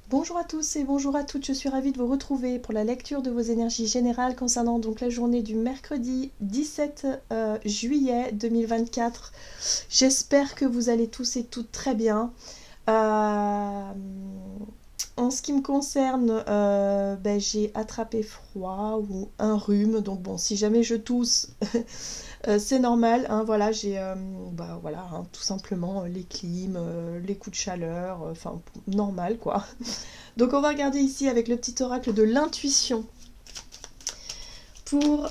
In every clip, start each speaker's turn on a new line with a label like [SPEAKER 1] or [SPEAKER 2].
[SPEAKER 1] Bonjour à tous et bonjour à toutes, je suis ravie de vous retrouver pour la lecture de vos énergies générales concernant donc la journée du mercredi 17 juillet 2024. J'espère que vous allez tous et toutes très bien. En ce qui me concerne, j'ai attrapé froid ou un rhume, donc bon, si jamais je tousse, c'est normal, hein, voilà, j'ai voilà, hein, tout simplement les clims, les coups de chaleur, enfin normal quoi. Donc on va regarder ici avec le petit oracle de l'intuition pour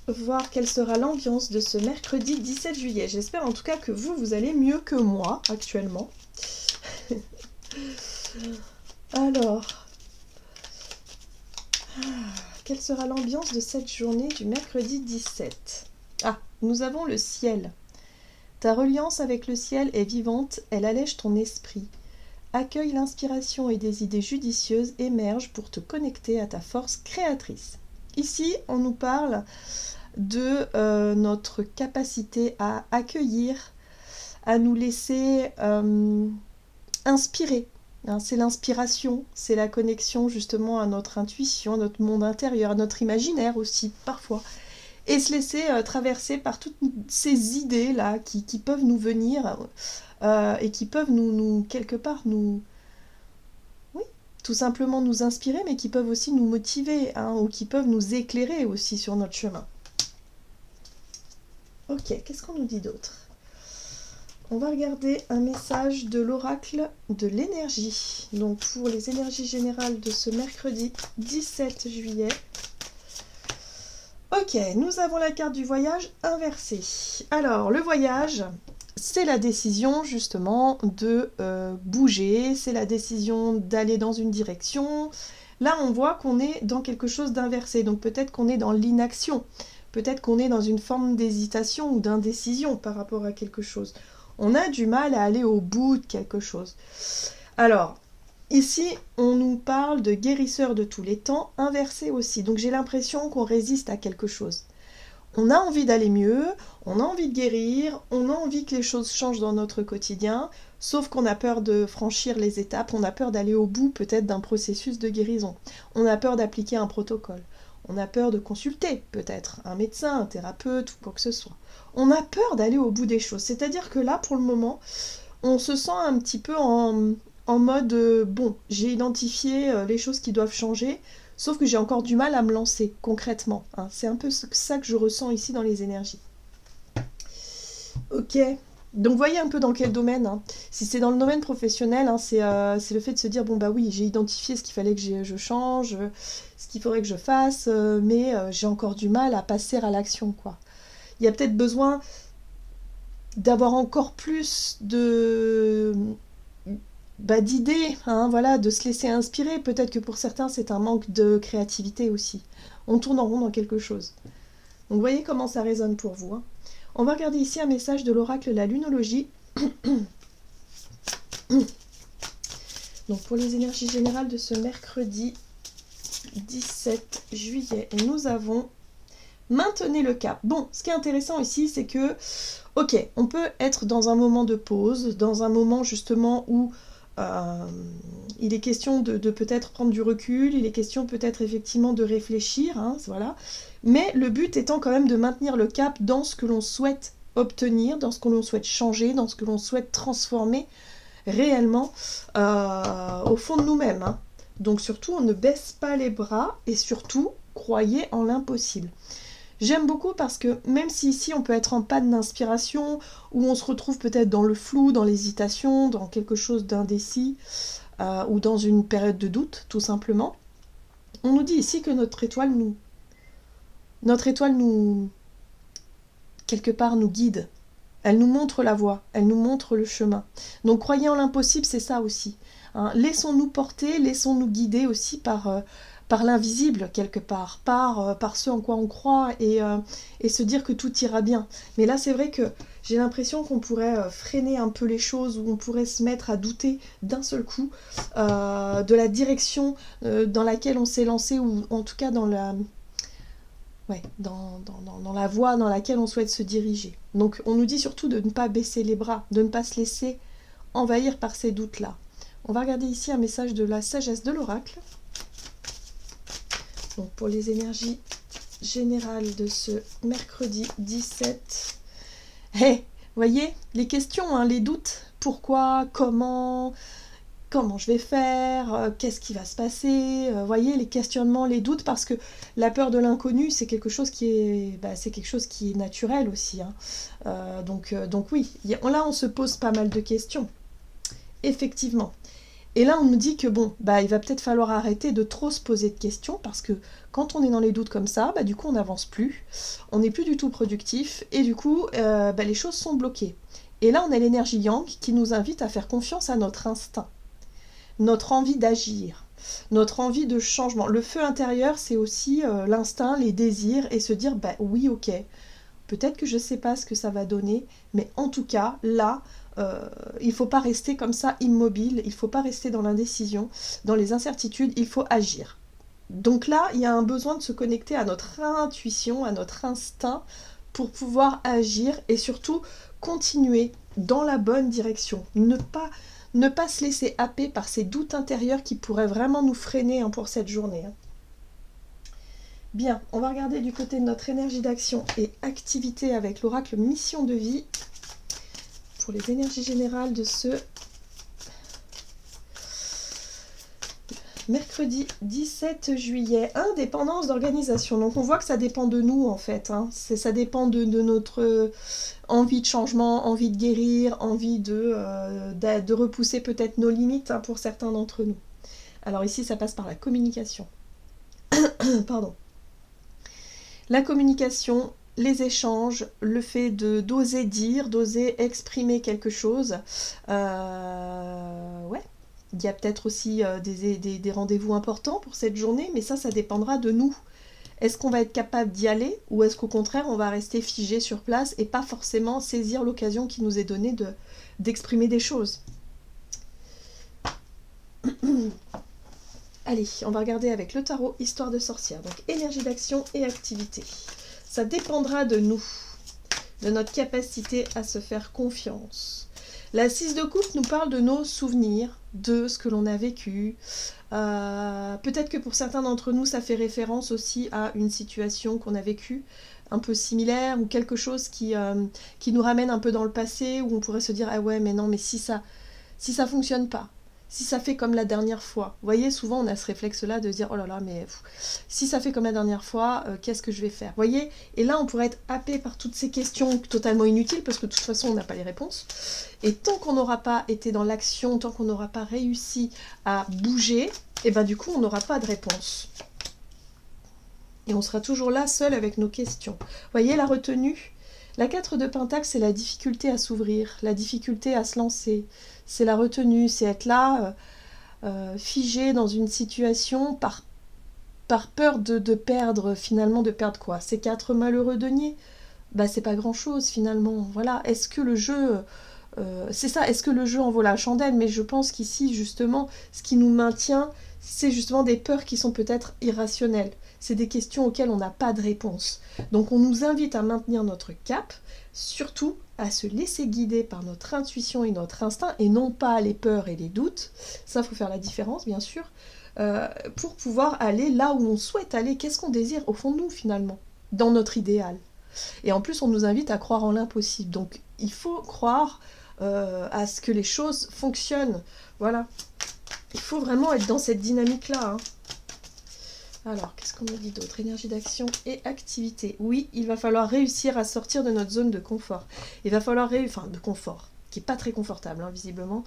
[SPEAKER 1] voir quelle sera l'ambiance de ce mercredi 17 juillet. J'espère en tout cas que vous allez mieux que moi actuellement. Alors, quelle sera l'ambiance de cette journée du mercredi 17? Ah, nous avons le ciel. Ta reliance avec le ciel est vivante, elle allège ton esprit. Accueille l'inspiration et des idées judicieuses émergent pour te connecter à ta force créatrice. Ici, on nous parle de notre capacité à accueillir, à nous laisser inspirer. Hein, c'est l'inspiration, c'est la connexion justement à notre intuition, à notre monde intérieur, à notre imaginaire aussi parfois. Et se laisser traverser par toutes ces idées-là qui peuvent nous venir et qui peuvent nous quelque part nous... Oui, tout simplement nous inspirer, mais qui peuvent aussi nous motiver, hein, ou qui peuvent nous éclairer aussi sur notre chemin. Ok, qu'est-ce qu'on nous dit d'autre? On va regarder un message de l'oracle de l'énergie. Donc pour les énergies générales de ce mercredi 17 juillet. Ok, nous avons la carte du voyage inversée. Alors, le voyage, c'est la décision justement de bouger, c'est la décision d'aller dans une direction. Là, on voit qu'on est dans quelque chose d'inversé, donc peut-être qu'on est dans l'inaction, peut-être qu'on est dans une forme d'hésitation ou d'indécision par rapport à quelque chose. On a du mal à aller au bout de quelque chose. Alors, ici, on nous parle de guérisseur de tous les temps, inversé aussi. Donc j'ai l'impression qu'on résiste à quelque chose. On a envie d'aller mieux, on a envie de guérir, on a envie que les choses changent dans notre quotidien, sauf qu'on a peur de franchir les étapes, on a peur d'aller au bout peut-être d'un processus de guérison. On a peur d'appliquer un protocole. On a peur de consulter peut-être un médecin, un thérapeute ou quoi que ce soit. On a peur d'aller au bout des choses. C'est-à-dire que là, pour le moment, on se sent un petit peu en mode bon, j'ai identifié les choses qui doivent changer, sauf que j'ai encore du mal à me lancer concrètement. Hein. C'est un peu ça que je ressens ici dans les énergies. Ok, donc voyez un peu dans quel domaine. Hein. Si c'est dans le domaine professionnel, hein, c'est le fait de se dire bon bah oui, j'ai identifié ce qu'il fallait que je change, ce qu'il faudrait que je fasse, mais j'ai encore du mal à passer à l'action, quoi. Il y a peut-être besoin d'avoir encore plus d'idées, hein, voilà, de se laisser inspirer. Peut-être que pour certains, c'est un manque de créativité aussi. On tourne en rond dans quelque chose. Donc, vous voyez comment ça résonne pour vous. Hein. On va regarder ici un message de l'oracle La Lunologie. Donc, pour les énergies générales de ce mercredi 17 juillet, nous avons maintenez le cap. Bon, ce qui est intéressant ici, c'est que, ok, on peut être dans un moment de pause, dans un moment justement où il est question de peut-être prendre du recul, il est question peut-être effectivement de réfléchir, hein, voilà. Mais le but étant quand même de maintenir le cap dans ce que l'on souhaite obtenir, dans ce que l'on souhaite changer, dans ce que l'on souhaite transformer réellement au fond de nous-mêmes. Hein. Donc surtout, on ne baisse pas les bras et surtout, croyez en l'impossible. J'aime beaucoup parce que même si ici on peut être en panne d'inspiration, ou on se retrouve peut-être dans le flou, dans l'hésitation, dans quelque chose d'indécis, ou dans une période de doute, tout simplement, on nous dit ici que notre étoile nous, quelque part, nous guide. Elle nous montre la voie, elle nous montre le chemin. Donc croyez en l'impossible, c'est ça aussi. Hein. Laissons-nous porter, laissons-nous guider aussi par l'invisible quelque part, par ce en quoi on croit et se dire que tout ira bien. Mais là c'est vrai que j'ai l'impression qu'on pourrait freiner un peu les choses, ou on pourrait se mettre à douter d'un seul coup de la direction dans laquelle on s'est lancé, ou en tout cas dans la voie dans laquelle on souhaite se diriger. Donc on nous dit surtout de ne pas baisser les bras, de ne pas se laisser envahir par ces doutes-là. On va regarder ici un message de la sagesse de l'oracle. Donc pour les énergies générales de ce mercredi 17. Hey, voyez, les questions, hein, les doutes. Pourquoi, comment je vais faire, qu'est-ce qui va se passer, voyez, les questionnements, les doutes, parce que la peur de l'inconnu, c'est quelque chose qui est, c'est quelque chose qui est naturel aussi. Hein. Donc oui, là on se pose pas mal de questions, effectivement. Et là on nous dit que bon, il va peut-être falloir arrêter de trop se poser de questions, parce que quand on est dans les doutes comme ça, du coup on n'avance plus, on n'est plus du tout productif, et du coup les choses sont bloquées. Et là on a l'énergie yang qui nous invite à faire confiance à notre instinct. Notre envie d'agir, notre envie de changement. Le feu intérieur, c'est aussi l'instinct, les désirs, et se dire, oui, ok, peut-être que je ne sais pas ce que ça va donner, mais en tout cas, là, il ne faut pas rester comme ça immobile, il ne faut pas rester dans l'indécision, dans les incertitudes, il faut agir. Donc là, il y a un besoin de se connecter à notre intuition, à notre instinct, pour pouvoir agir et surtout continuer dans la bonne direction. Ne pas se laisser happer par ces doutes intérieurs qui pourraient vraiment nous freiner pour cette journée. Bien, on va regarder du côté de notre énergie d'action et activité avec l'oracle mission de vie pour les énergies générales de ce mercredi 17 juillet. Indépendance d'organisation. Donc on voit que ça dépend de nous en fait. Hein. Ça dépend de notre envie de changement, envie de guérir, envie de repousser peut-être nos limites pour certains d'entre nous. Alors ici ça passe par la communication. Pardon. La communication, les échanges, le fait d'oser dire, d'oser exprimer quelque chose. Ouais. Il y a peut-être aussi des rendez-vous importants pour cette journée, mais ça dépendra de nous. Est-ce qu'on va être capable d'y aller ou est-ce qu'au contraire on va rester figé sur place et pas forcément saisir l'occasion qui nous est donnée d'exprimer des choses. Allez, on va regarder avec le tarot Histoire de sorcière. Donc énergie d'action et activité. Ça dépendra de nous, de notre capacité à se faire confiance. La 6 de coupe nous parle de nos souvenirs, de ce que l'on a vécu. Peut-être que pour certains d'entre nous, ça fait référence aussi à une situation qu'on a vécue un peu similaire ou quelque chose qui nous ramène un peu dans le passé où on pourrait se dire « Ah ouais, mais non, mais si ça fonctionne pas, si ça fait comme la dernière fois. » Vous voyez, souvent on a ce réflexe-là de dire « Oh là là, mais si ça fait comme la dernière fois, qu'est-ce que je vais faire ?» Vous voyez, et là on pourrait être happé par toutes ces questions totalement inutiles parce que de toute façon on n'a pas les réponses. Et tant qu'on n'aura pas été dans l'action, tant qu'on n'aura pas réussi à bouger, et du coup on n'aura pas de réponse. Et on sera toujours là seul avec nos questions. Vous voyez la retenue ? La 4 de Pentacle, c'est la difficulté à s'ouvrir, la difficulté à se lancer. C'est la retenue, c'est être là, figé dans une situation par peur de perdre, finalement, de perdre quoi ? Ces 4 malheureux deniers ? C'est pas grand-chose, finalement. Voilà, est-ce que le jeu... c'est ça, est-ce que le jeu en vaut la chandelle ? Mais je pense qu'ici, justement, ce qui nous maintient, c'est justement des peurs qui sont peut-être irrationnelles. C'est des questions auxquelles on n'a pas de réponse. Donc on nous invite à maintenir notre cap, surtout à se laisser guider par notre intuition et notre instinct, et non pas les peurs et les doutes. Ça, il faut faire la différence, bien sûr, pour pouvoir aller là où on souhaite aller. Qu'est-ce qu'on désire au fond de nous, finalement, dans notre idéal ? Et en plus, on nous invite à croire en l'impossible. Donc il faut croire à ce que les choses fonctionnent. Voilà. Il faut vraiment être dans cette dynamique-là. Alors, qu'est-ce qu'on nous dit d'autre ? Énergie d'action et activité. Oui, il va falloir réussir à sortir de notre zone de confort. Il va falloir de confort, qui n'est pas très confortable, visiblement.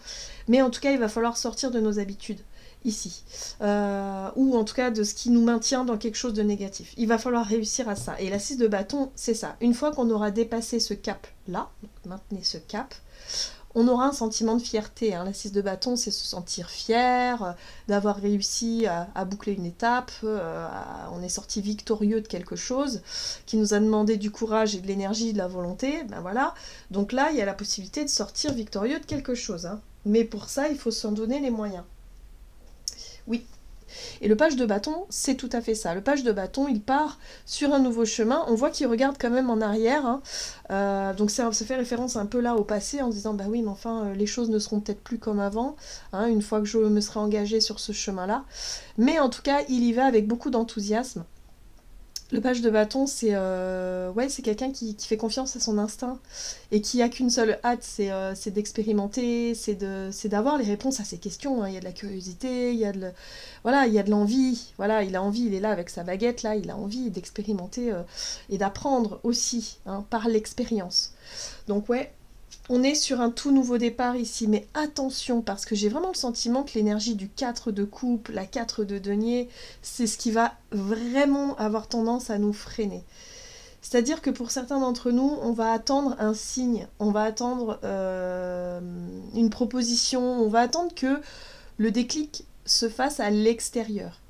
[SPEAKER 1] Mais en tout cas, il va falloir sortir de nos habitudes, ici. Ou en tout cas, de ce qui nous maintient dans quelque chose de négatif. Il va falloir réussir à ça. Et la 6 de bâton, c'est ça. Une fois qu'on aura dépassé ce cap-là, donc maintenez ce cap, on aura un sentiment de fierté. La 6 de bâton, c'est se sentir fier d'avoir réussi à boucler une étape. On est sorti victorieux de quelque chose qui nous a demandé du courage et de l'énergie, de la volonté. Voilà. Donc là, il y a la possibilité de sortir victorieux de quelque chose. Mais pour ça, il faut s'en donner les moyens. Oui. Et le page de bâton, c'est tout à fait ça. Le page de bâton, il part sur un nouveau chemin. On voit qu'il regarde quand même en arrière. Hein. Donc ça fait référence un peu là au passé en se disant, bah oui, mais enfin, les choses ne seront peut-être plus comme avant, hein, une fois que je me serai engagée sur ce chemin-là. Mais en tout cas, il y va avec beaucoup d'enthousiasme. Le page de bâton, c'est quelqu'un qui fait confiance à son instinct et qui a qu'une seule hâte, c'est d'expérimenter, c'est d'avoir les réponses à ses questions. Hein. Il y a de la curiosité, il y a de l'envie. Voilà, il a envie, il est là avec sa baguette, là, il a envie d'expérimenter et d'apprendre aussi, hein, par l'expérience. Donc ouais, on est sur un tout nouveau départ ici, mais attention, parce que j'ai vraiment le sentiment que l'énergie du 4 de coupe, la 4 de denier, c'est ce qui va vraiment avoir tendance à nous freiner. C'est-à-dire que pour certains d'entre nous, on va attendre un signe, on va attendre une proposition, on va attendre que le déclic se fasse à l'extérieur.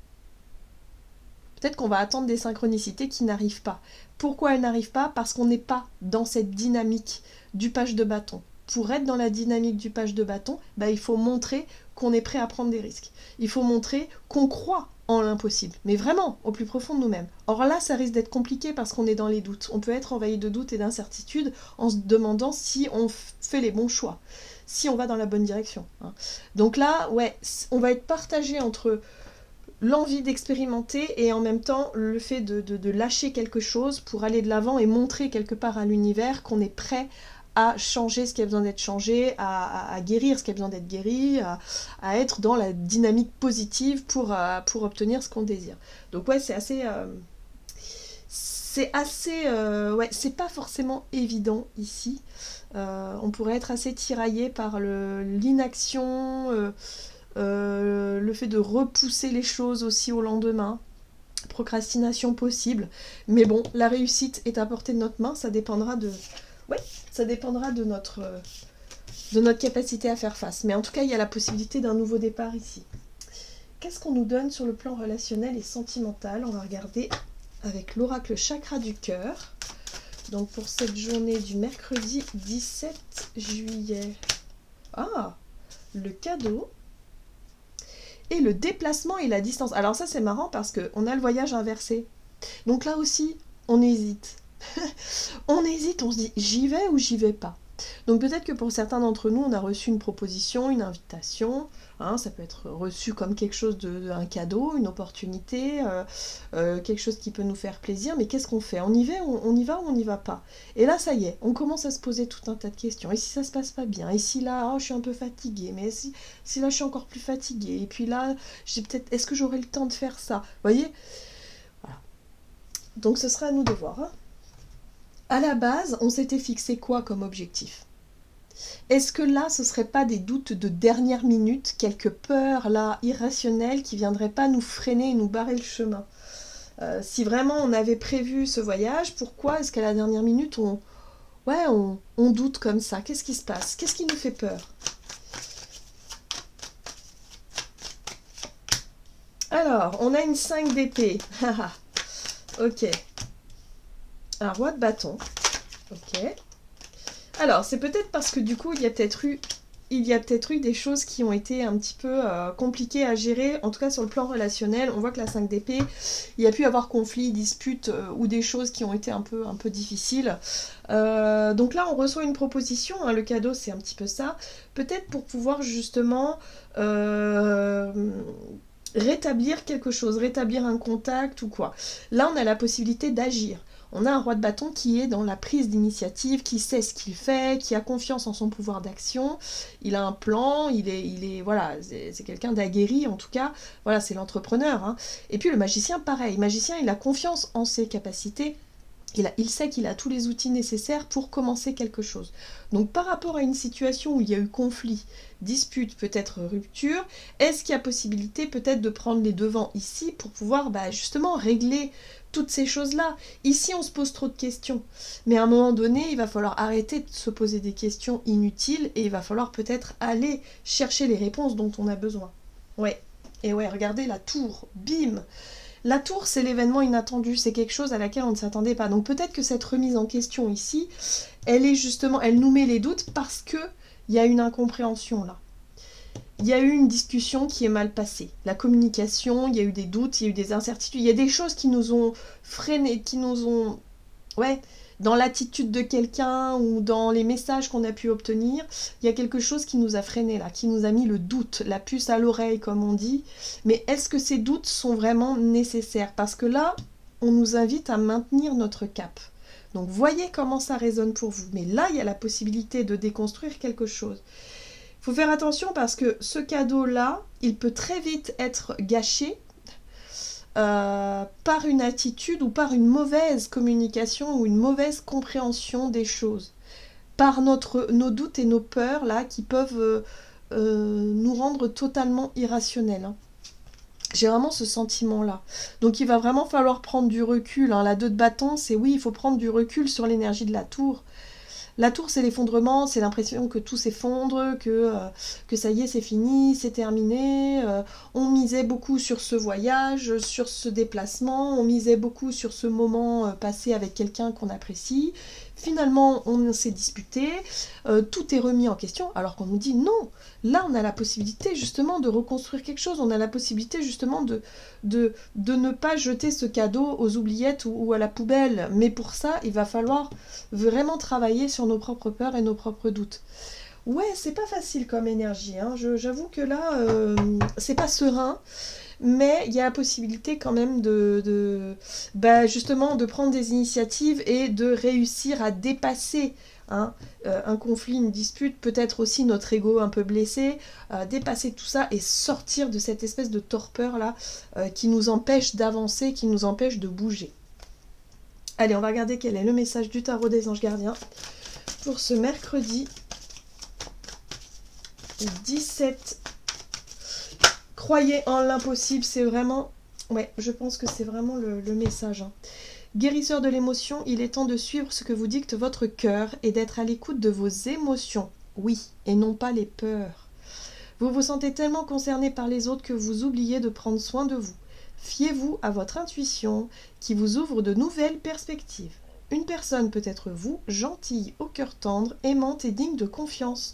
[SPEAKER 1] Peut-être qu'on va attendre des synchronicités qui n'arrivent pas. Pourquoi elles n'arrivent pas ? Parce qu'on n'est pas dans cette dynamique du page de bâton. Pour être dans la dynamique du page de bâton, il faut montrer qu'on est prêt à prendre des risques. Il faut montrer qu'on croit en l'impossible, mais vraiment au plus profond de nous-mêmes. Or là, ça risque d'être compliqué parce qu'on est dans les doutes. On peut être envahi de doutes et d'incertitudes en se demandant si on fait les bons choix, si on va dans la bonne direction. Hein. Donc là, ouais, on va être partagé entre l'envie d'expérimenter et en même temps le fait de lâcher quelque chose pour aller de l'avant et montrer quelque part à l'univers qu'on est prêt à changer ce qui a besoin d'être changé, à guérir ce qui a besoin d'être guéri, à être dans la dynamique positive pour obtenir ce qu'on désire. Donc ouais, c'est c'est pas forcément évident ici. On pourrait être assez tiraillé par l'inaction, le fait de repousser les choses aussi au lendemain, procrastination possible, mais bon, la réussite est à portée de notre main, ça dépendra de notre capacité à faire face, mais en tout cas il y a la possibilité d'un nouveau départ ici. Qu'est-ce qu'on nous donne sur le plan relationnel et sentimental ? On va regarder avec l'oracle chakra du cœur, donc pour cette journée du mercredi 17 juillet. Ah, le cadeau et le déplacement et la distance. Alors ça c'est marrant parce qu'on a le voyage inversé. Donc là aussi, on hésite. On hésite, on se dit j'y vais ou j'y vais pas. Donc peut-être que pour certains d'entre nous, on a reçu une proposition, une invitation, hein, ça peut être reçu comme quelque chose un cadeau, une opportunité, quelque chose qui peut nous faire plaisir, mais qu'est-ce qu'on fait ? On y va ou on n'y va pas ? Et là, ça y est, on commence à se poser tout un tas de questions. Et si ça se passe pas bien ? Et si là, je suis un peu fatiguée, mais si là, je suis encore plus fatiguée ? Et puis là, est-ce que j'aurai le temps de faire ça ? Vous voyez ? Voilà. Donc ce sera à nous de voir, hein. À la base, on s'était fixé quoi comme objectif ? Est-ce que là, ce ne serait pas des doutes de dernière minute, quelques peurs là irrationnelles qui ne viendraient pas nous freiner et nous barrer le chemin ? Si vraiment on avait prévu ce voyage, pourquoi est-ce qu'à la dernière minute on doute comme ça ? Qu'est-ce qui se passe ? Qu'est-ce qui nous fait peur ? Alors, on a une 5 d'épée. Ok. Un roi de bâton. Ok. Alors, c'est peut-être parce que du coup, il y a peut-être eu des choses qui ont été un petit peu compliquées à gérer, en tout cas sur le plan relationnel. On voit que la 5 d'épée, il y a pu avoir conflits, disputes ou des choses qui ont été un peu difficiles. Donc là, on reçoit une proposition, hein, le cadeau, c'est un petit peu ça. Peut-être pour pouvoir justement rétablir quelque chose, rétablir un contact ou quoi. Là, on a la possibilité d'agir. On a un roi de bâton qui est dans la prise d'initiative, qui sait ce qu'il fait, qui a confiance en son pouvoir d'action. Il a un plan, voilà, c'est quelqu'un d'aguerri en tout cas. Voilà, c'est l'entrepreneur. Hein. Et puis le magicien, pareil. Le magicien, il a confiance en ses capacités. Il sait qu'il a tous les outils nécessaires pour commencer quelque chose. Donc par rapport à une situation où il y a eu conflit, dispute, peut-être rupture, est-ce qu'il y a possibilité peut-être de prendre les devants ici pour pouvoir justement régler toutes ces choses-là ? Ici, on se pose trop de questions. Mais à un moment donné, il va falloir arrêter de se poser des questions inutiles et il va falloir peut-être aller chercher les réponses dont on a besoin. Ouais. Et ouais, regardez la tour. Bim ! La tour, c'est l'événement inattendu, c'est quelque chose à laquelle on ne s'attendait pas. Donc peut-être que cette remise en question ici, elle nous met les doutes parce qu'il y a une incompréhension là. il y a eu une discussion qui est mal passée. La communication, il y a eu des doutes, il y a eu des incertitudes, il y a des choses qui nous ont freinés, qui nous ont... Ouais, dans l'attitude de quelqu'un ou dans les messages qu'on a pu obtenir, il y a quelque chose qui nous a freinés là, qui nous a mis le doute, la puce à l'oreille comme on dit. Mais est-ce que ces doutes sont vraiment nécessaires? Parce que là, on nous invite à maintenir notre cap. Donc voyez comment ça résonne pour vous. Mais là, il y a la possibilité de déconstruire quelque chose. Il faut faire attention parce que ce cadeau-là, il peut très vite être gâché par une attitude ou par une mauvaise communication ou une mauvaise compréhension des choses. Par nos doutes et nos peurs là qui peuvent nous rendre totalement irrationnels. Hein. J'ai vraiment ce sentiment-là. Donc il va vraiment falloir prendre du recul. Hein. La 2 de bâton, c'est oui, il faut prendre du recul sur l'énergie de la tour. La tour, c'est l'effondrement, c'est l'impression que tout s'effondre, que ça y est, c'est fini, c'est terminé. On misait beaucoup sur ce voyage, sur ce déplacement, on misait beaucoup sur ce moment passé avec quelqu'un qu'on apprécie. Finalement, on s'est disputé, tout est remis en question, alors qu'on nous dit non. Là, on a la possibilité justement de reconstruire quelque chose, on a la possibilité justement de ne pas jeter ce cadeau aux oubliettes ou à la poubelle. Mais pour ça, il va falloir vraiment travailler sur nos propres peurs et nos propres doutes. Ouais, c'est pas facile comme énergie, hein. J'avoue que là, c'est pas serein. Mais il y a la possibilité quand même justement de prendre des initiatives et de réussir à dépasser un conflit, une dispute, peut-être aussi notre ego un peu blessé, dépasser tout ça et sortir de cette espèce de torpeur là qui nous empêche d'avancer, qui nous empêche de bouger. Allez, on va regarder quel est le message du tarot des anges gardiens pour ce mercredi 17. Croyez en l'impossible, c'est vraiment... Ouais, je pense que c'est vraiment le message. Hein. Guérisseur de l'émotion, il est temps de suivre ce que vous dicte votre cœur et d'être à l'écoute de vos émotions. Oui, et non pas les peurs. Vous vous sentez tellement concerné par les autres que vous oubliez de prendre soin de vous. Fiez-vous à votre intuition qui vous ouvre de nouvelles perspectives. Une personne peut être vous, gentille, au cœur tendre, aimante et digne de confiance.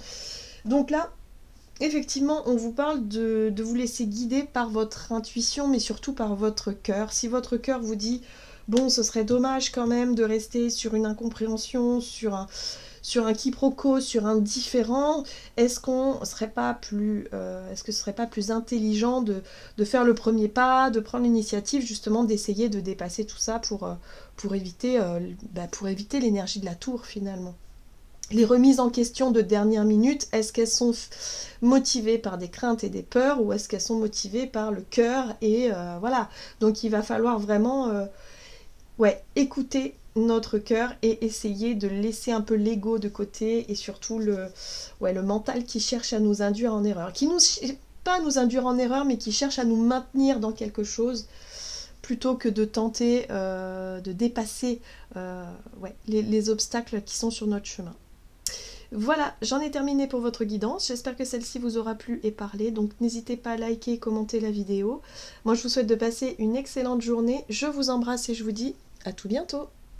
[SPEAKER 1] Donc là, effectivement, on vous parle de vous laisser guider par votre intuition, mais surtout par votre cœur. Si votre cœur vous dit, bon, ce serait dommage quand même de rester sur une incompréhension, sur un quiproquo, sur un différend, est-ce que ce serait pas plus intelligent de faire le premier pas, de prendre l'initiative justement d'essayer de dépasser tout ça pour éviter l'énergie de la tour finalement. Les remises en question de dernière minute, est-ce qu'elles sont motivées par des craintes et des peurs ou est-ce qu'elles sont motivées par le cœur et voilà. Donc il va falloir vraiment écouter notre cœur et essayer de laisser un peu l'ego de côté et surtout le mental qui cherche à nous induire en erreur. Pas nous induire en erreur mais qui cherche à nous maintenir dans quelque chose plutôt que de tenter de dépasser les obstacles qui sont sur notre chemin. Voilà, j'en ai terminé pour votre guidance. J'espère que celle-ci vous aura plu et parlé. Donc n'hésitez pas à liker et commenter la vidéo. Moi, je vous souhaite de passer une excellente journée. Je vous embrasse et je vous dis à tout bientôt.